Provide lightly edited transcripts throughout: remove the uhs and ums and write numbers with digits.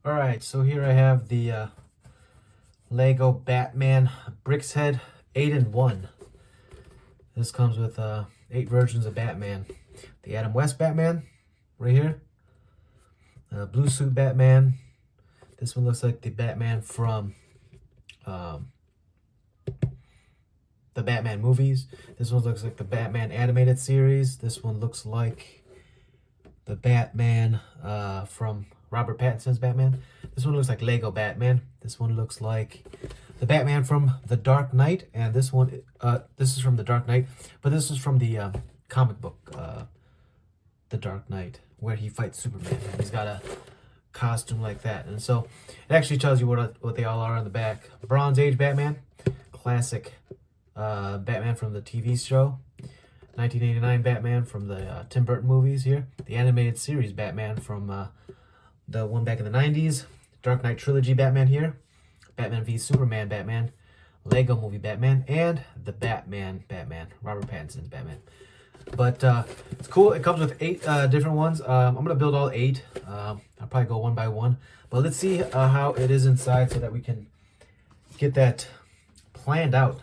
Alright, so here I have the Lego Batman Brickhead 8-in-1. This comes with 8 versions of Batman. The Adam West Batman, right here. Blue suit Batman. This one looks like the Batman from the Batman movies. This one looks like the Batman animated series. This one looks like the Batman from Robert Pattinson's Batman. This one looks like Lego Batman. This one looks like the Batman from The Dark Knight. And this one, this is from The Dark Knight, but this is from the comic book, The Dark Knight, where he fights Superman. And he's got a costume like that. And so it actually tells you what they all are on the back. Bronze Age Batman, classic Batman from the TV show. 1989 Batman from the Tim Burton movies here. The animated series Batman from the one back in the 90s. Dark Knight Trilogy Batman here. Batman v Superman Batman. Lego Movie Batman. And the Batman, Robert Pattinson's Batman. But it's cool. It comes with 8 different ones. I'm going to build all 8. I'll probably go one by one. But let's see how it is inside so that we can get that planned out.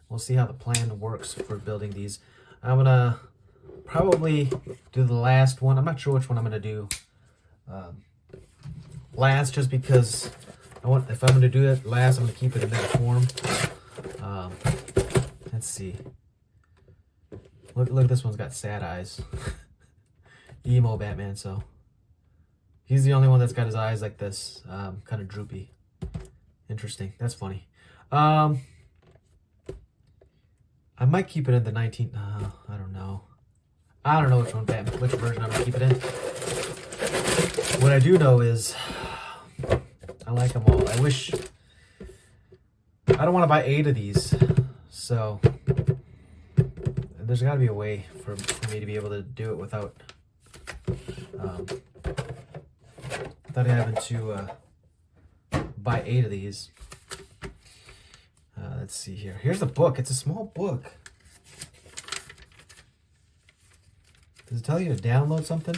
We'll see how the plan works for building these. I'm going to probably do the last one. I'm not sure which one I'm going to do last, just because if I'm going to do it last, I'm going to keep it in that form. Let's see. Look, this one's got sad eyes. Emo Batman, so he's the only one that's got his eyes like this, kind of droopy. Interesting. That's funny. I might keep it in the 19... I don't know. I don't know which version I'm going to keep it in. What I do know is I like them all. I wish... I don't want to buy 8 of these. So there's got to be a way for me to be able to do it without having to buy 8 of these. Let's see here. Here's the book. It's a small book. Does it tell you to download something?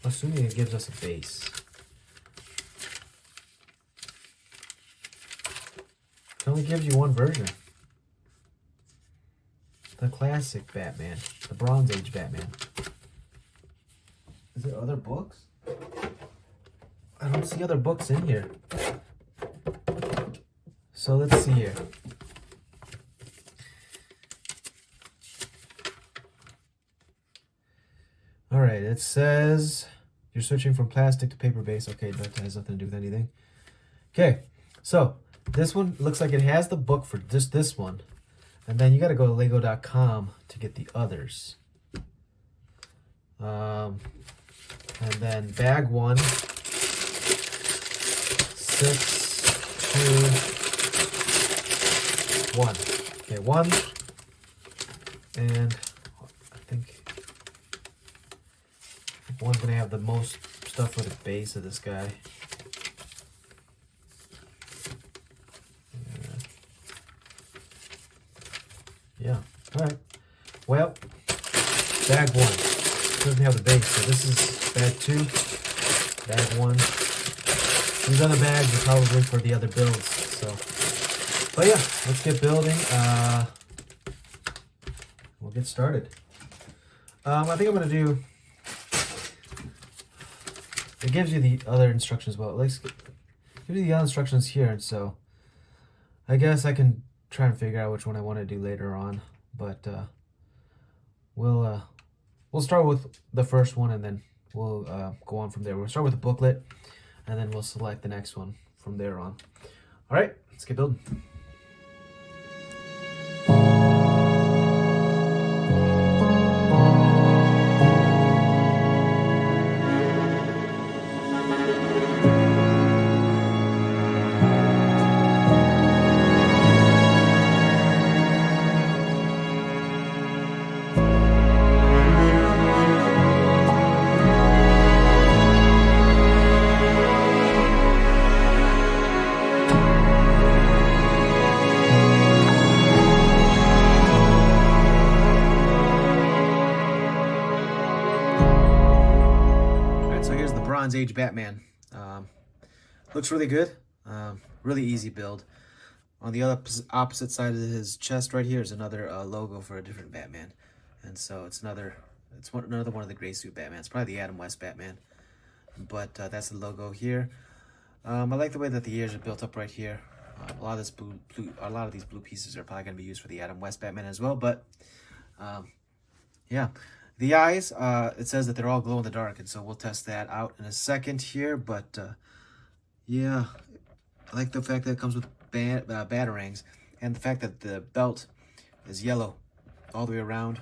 Assuming it gives us a base. It only gives you one version. The classic Batman. The Bronze Age Batman. Is there other books? I don't see other books in here. So let's see here. All right, it says you're switching from plastic to paper base. Okay, that has nothing to do with anything. Okay, so this one looks like it has the book for just this one. And then you got to go to lego.com to get the others. And then bag 1. 6, 2, 1. Okay, 1. And I think one's going to have the most stuff for the base of this guy. Yeah. Alright. Well, bag 1 doesn't have the base, so this is bag 2, bag 1. These other bags are probably for the other builds. So, but yeah, let's get building. We'll get started. I think I'm gonna do. It gives you the other instructions. Well, let's give you the other instructions here, and so I guess I can try and figure out which one I want to do later on. But we'll start with the first one, and then we'll go on from there. We'll start with the booklet, and then we'll select the next one from there on. All right, let's get building. Bronze Age Batman. Looks really good. Really easy build. On the opposite side of his chest right here is another logo for a different Batman. And so it's another one of the gray suit Batmans. Probably the Adam West Batman. But that's the logo here. I like the way that the ears are built up right here. A lot of these blue pieces are probably going to be used for the Adam West Batman as well. But yeah, the eyes, it says that they're all glow in the dark, and so we'll test that out in a second here. But yeah, I like the fact that it comes with batarangs, and the fact that the belt is yellow all the way around.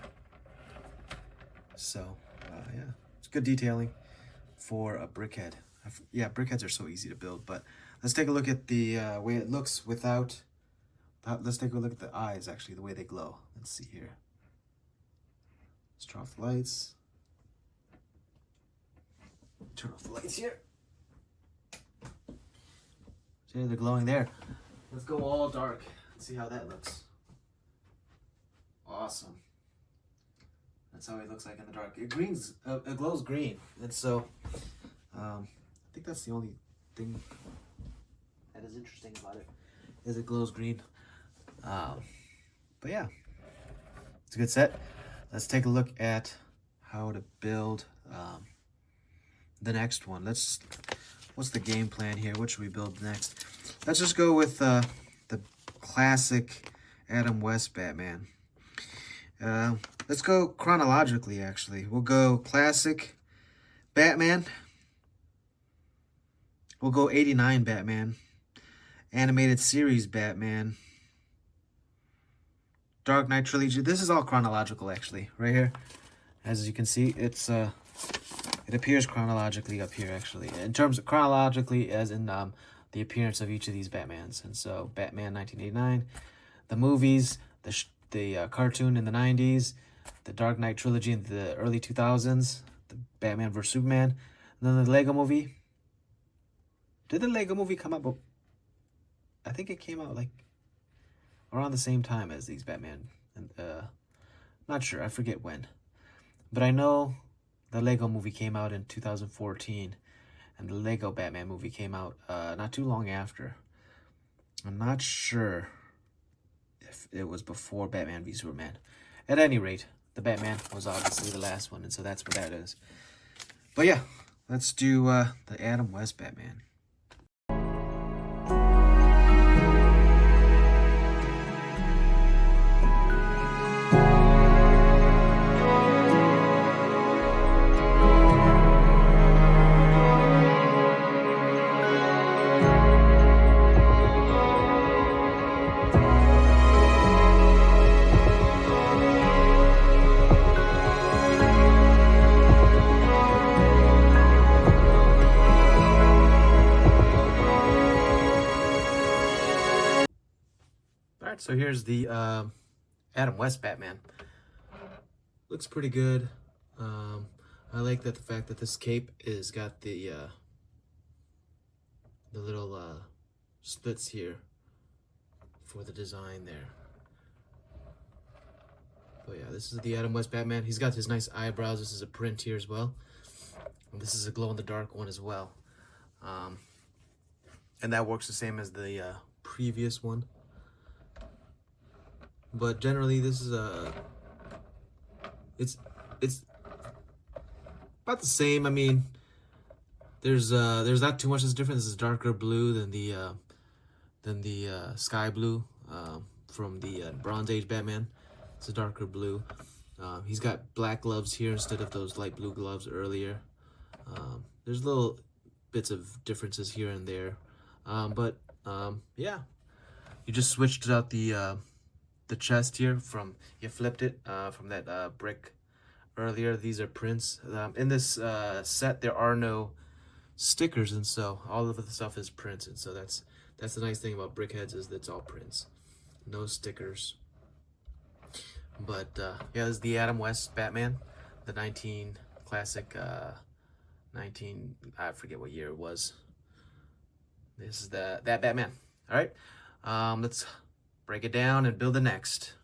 So yeah, it's good detailing for a Brickhead. Yeah, Brickheads are so easy to build. But let's take a look at the way it looks without. Let's take a look at the eyes, actually, the way they glow. Let's see here. Let's turn off the lights. Turn off the lights here. See, they're glowing there. Let's go all dark. Let's see how that looks. Awesome. That's how it looks like in the dark. It glows green, and so I think that's the only thing that is interesting about it, is it glows green. But yeah, it's a good set. Let's take a look at how to build the next one. What's the game plan here? What should we build next? Let's just go with the classic Adam West Batman. Let's go chronologically, actually. We'll go classic Batman. We'll go 89 Batman. Animated series Batman. Dark Knight trilogy. This is all chronological, actually, right here. As you can see, it appears chronologically up here, actually. In terms of chronologically, as in the appearance of each of these Batmans. And so, Batman 1989, the movies, the cartoon in the 90s, the Dark Knight trilogy in the early 2000s, the Batman vs Superman, and then the Lego movie. Did the Lego movie come out? I think it came out like around the same time as these Batman. And not sure, I forget when. But I know the Lego movie came out in 2014, and the Lego Batman movie came out not too long after. I'm not sure if it was before Batman v Superman. At any rate, the Batman was obviously the last one, and so that's what that is. But yeah, let's do the Adam West Batman. So here's the Adam West Batman. Looks pretty good. I like that the fact that this cape is got the little slits here for the design there. But yeah, this is the Adam West Batman. He's got his nice eyebrows. This is a print here as well. And this is a glow-in-the-dark one as well. And that works the same as the previous one. But generally, this is it's about the same. I mean, there's not too much that's different. This is darker blue than the sky blue from the Bronze Age Batman. It's a darker blue. He's got black gloves here instead of those light blue gloves earlier. There's little bits of differences here and there, but yeah, you just switched out the chest here from, you flipped it from that brick earlier. These are prints. In this set there are no stickers, and so all of the stuff is prints, and so that's the nice thing about Brickheads, is that it's all prints, no stickers. But yeah, this is the Adam West Batman, the classic 19, I forget what year it was. This is that Batman. All right, let's break it down and build the next.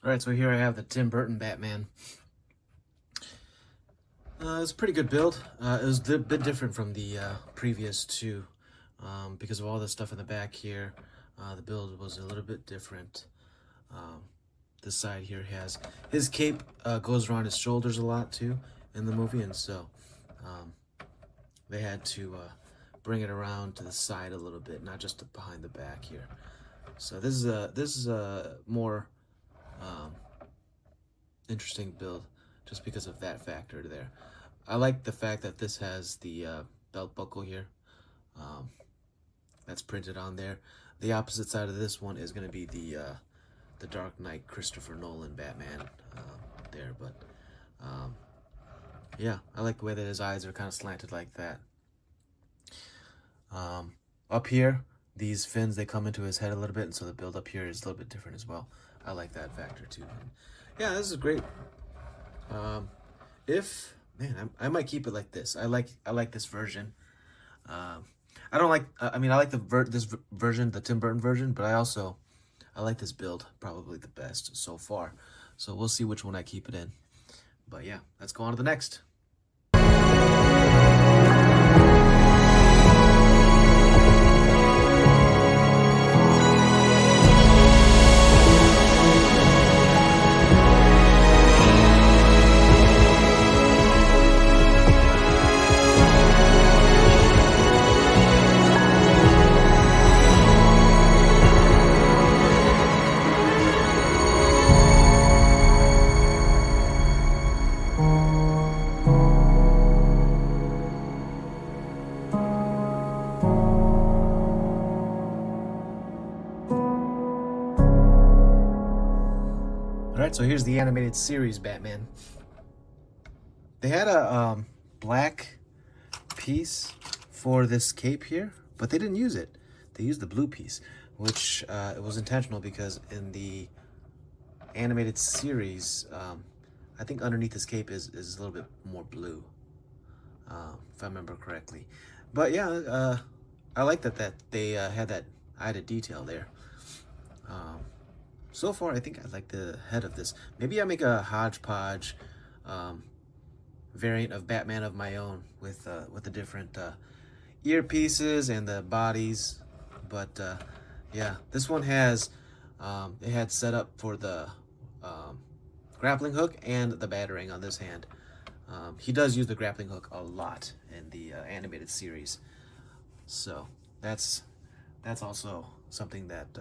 Alright, so here I have the Tim Burton Batman. It's a pretty good build. It was a bit different from the previous two because of all the stuff in the back here. The build was a little bit different. This side here has his cape goes around his shoulders a lot too in the movie, and so they had to bring it around to the side a little bit, not just behind the back here. So this is a more interesting build just because of that factor there. I like the fact that this has the belt buckle here. That's printed on there. The opposite side of this one is going to be the Dark Knight Christopher Nolan Batman there, but yeah, I like the way that his eyes are kind of slanted like that. Up here, these fins, they come into his head a little bit, and so the build up here is a little bit different as well. I like that factor too. And yeah, this is great. If man, I might keep it like this. I like this version. I don't like. I mean, I like this version, the Tim Burton version, but I like this build probably the best so far. So we'll see which one I keep it in. But yeah, let's go on to the next. Alright, so here's the animated series Batman. They had a black piece for this cape here, but they didn't use it. They used the blue piece, which it was intentional because in the animated series, I think underneath this cape is a little bit more blue, if I remember correctly. But yeah, I like that they had that added detail there. So far, I think I like the head of this. Maybe I make a hodgepodge variant of Batman of my own with the different earpieces and the bodies. But yeah, this one has it had set up for the grappling hook and the batarang on this hand. He does use the grappling hook a lot in the animated series, so that's also something that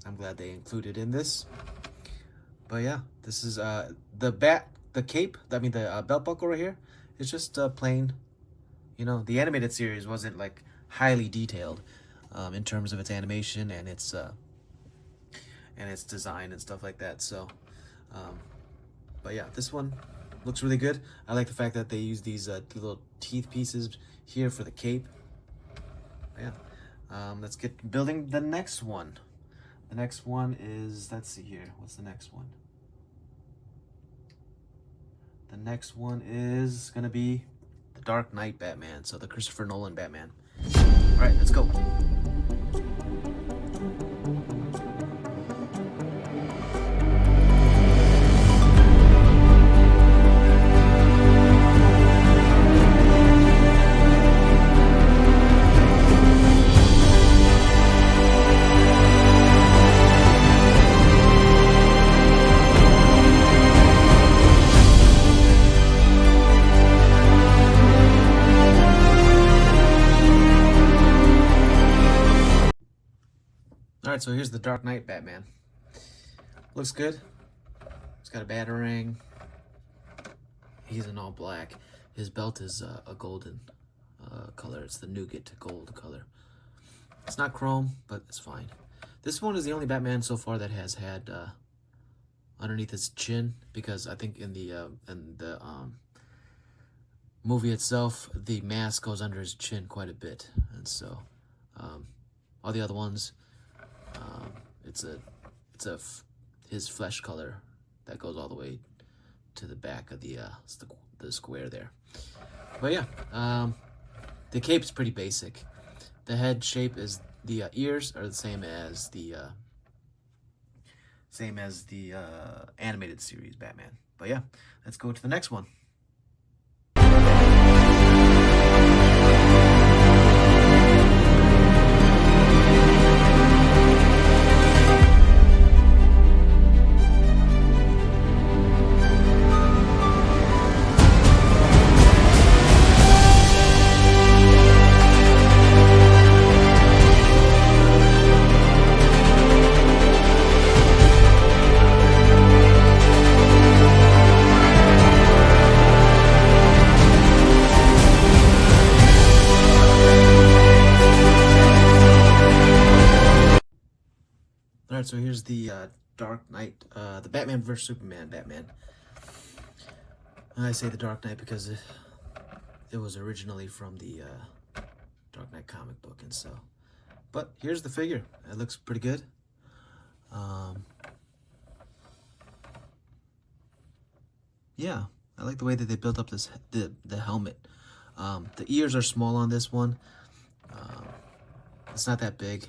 I'm glad they included in this. But yeah, this is the cape, I mean the belt buckle right here, it's just plain. You know, the animated series wasn't like highly detailed in terms of its animation and its design and stuff like that. So but yeah, this one looks really good. I like the fact that they use these little teeth pieces here for the cape. Yeah, let's get building the next one. The next one is, let's see here, what's the next one? The next one is gonna be the Dark Knight Batman, so the Christopher Nolan Batman. All right, let's go. Alright, so here's the Dark Knight Batman. Looks good. He's got a batarang. He's in all black. His belt is a golden color. It's the nougat gold color. It's not chrome, but it's fine. This one is the only Batman so far that has had underneath his chin, because I think in the movie itself, the mask goes under his chin quite a bit, and so all the other ones, it's his flesh color that goes all the way to the back of the square there. But yeah, the cape's pretty basic. The head shape is, the ears are the same as the same as the animated series Batman. But yeah, let's go to the next one. All right, so here's the Dark Knight, the Batman vs Superman Batman. I say the Dark Knight because it was originally from the Dark Knight comic book, and so. But here's the figure. It looks pretty good. Yeah, I like the way that they built up this the helmet. The ears are small on this one. It's not that big,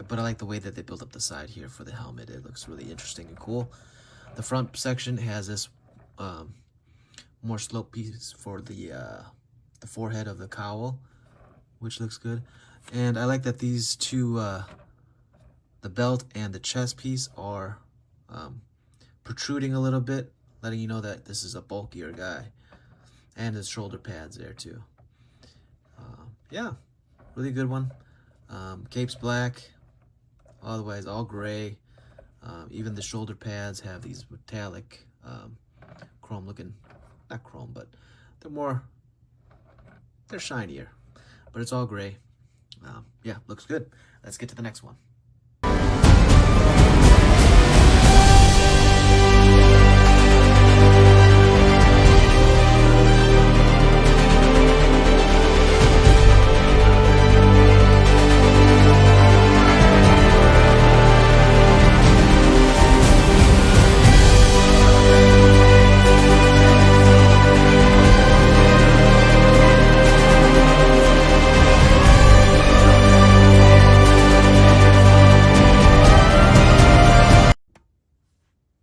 but I like the way that they built up the side here for the helmet. It looks really interesting and cool. The front section has this more slope piece for the forehead of the cowl, which looks good. And I like that these two, the belt and the chest piece, are protruding a little bit, letting you know that this is a bulkier guy. And his shoulder pads there too. Yeah, really good one. Cape's black, otherwise all gray. Even the shoulder pads have these metallic chrome looking, not chrome, but they're shinier, but it's all gray. Yeah, looks good. Let's get to the next one.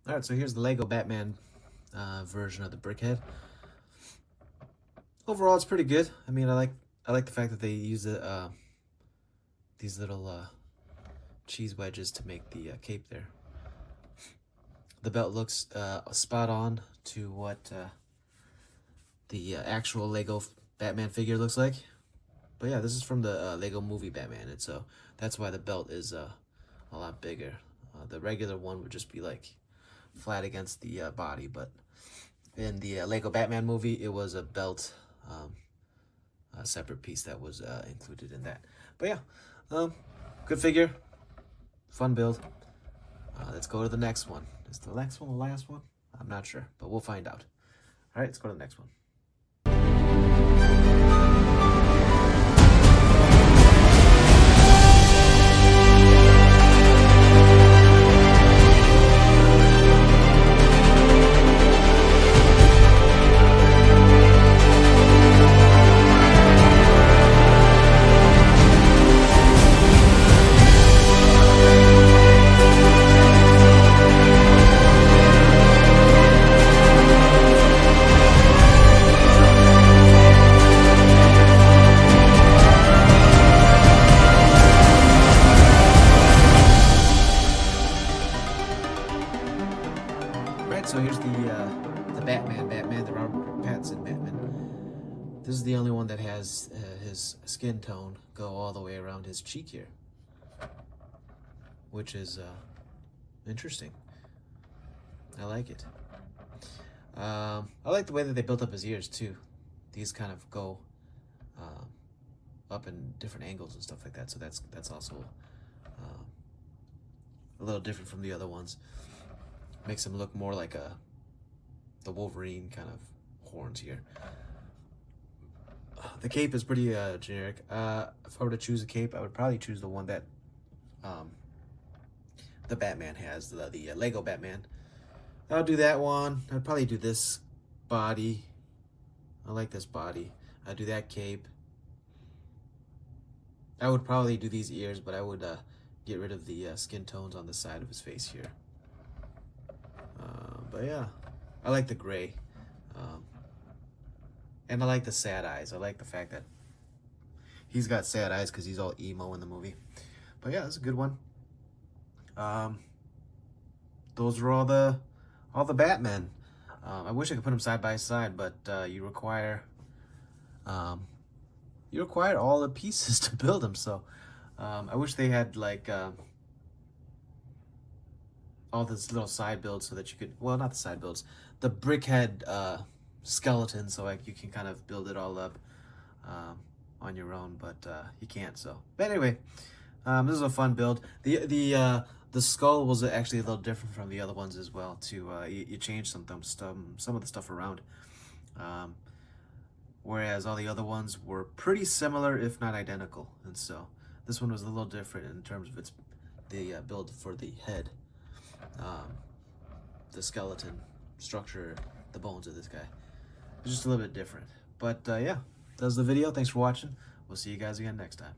All right, so here's the Lego Batman version of the Brickhead. Overall, it's pretty good. I mean, I like the fact that they use these little cheese wedges to make the cape there. The belt looks spot on to what the actual Lego Batman figure looks like. But yeah, this is from the Lego movie Batman, and so that's why the belt is a lot bigger. The regular one would just be like flat against the body, but in the Lego Batman movie, it was a belt, a separate piece that was included in that. But yeah, good figure, fun build. Let's go to the next one. Is the next one the last one? I'm not sure, but we'll find out. All right, let's go to the next one. So here's the Batman, the Robert Pattinson Batman. This is the only one that has his skin tone go all the way around his cheek here, which is interesting. I like it. I like the way that they built up his ears too. These kind of go up in different angles and stuff like that. So that's also a little different from the other ones. Makes him look more like the Wolverine kind of horns here. The cape is pretty generic. If I were to choose a cape, I would probably choose the one that the Batman has, the Lego Batman. I would do that one. I'd probably do this body. I like this body. I'd do that cape. I would probably do these ears, but I would get rid of the skin tones on the side of his face here. But yeah, I like the gray. And I like the sad eyes. I like the fact that he's got sad eyes because he's all emo in the movie. But yeah, it's a good one. Those are all the Batmen. I wish I could put them side by side, but you require all the pieces to build them. So I wish they had like all this little side builds so that you could, well, not the side builds, the Brickhead skeleton, so like you can kind of build it all up on your own, but you can't. So, but anyway, this is a fun build. The skull was actually a little different from the other ones as well. Too, you changed some of the stuff around, whereas all the other ones were pretty similar, if not identical. And so this one was a little different in terms of the build for the head, the skeleton structure, the bones of this guy. It's just a little bit different. But yeah, that was the video. Thanks for watching. We'll see you guys again next time.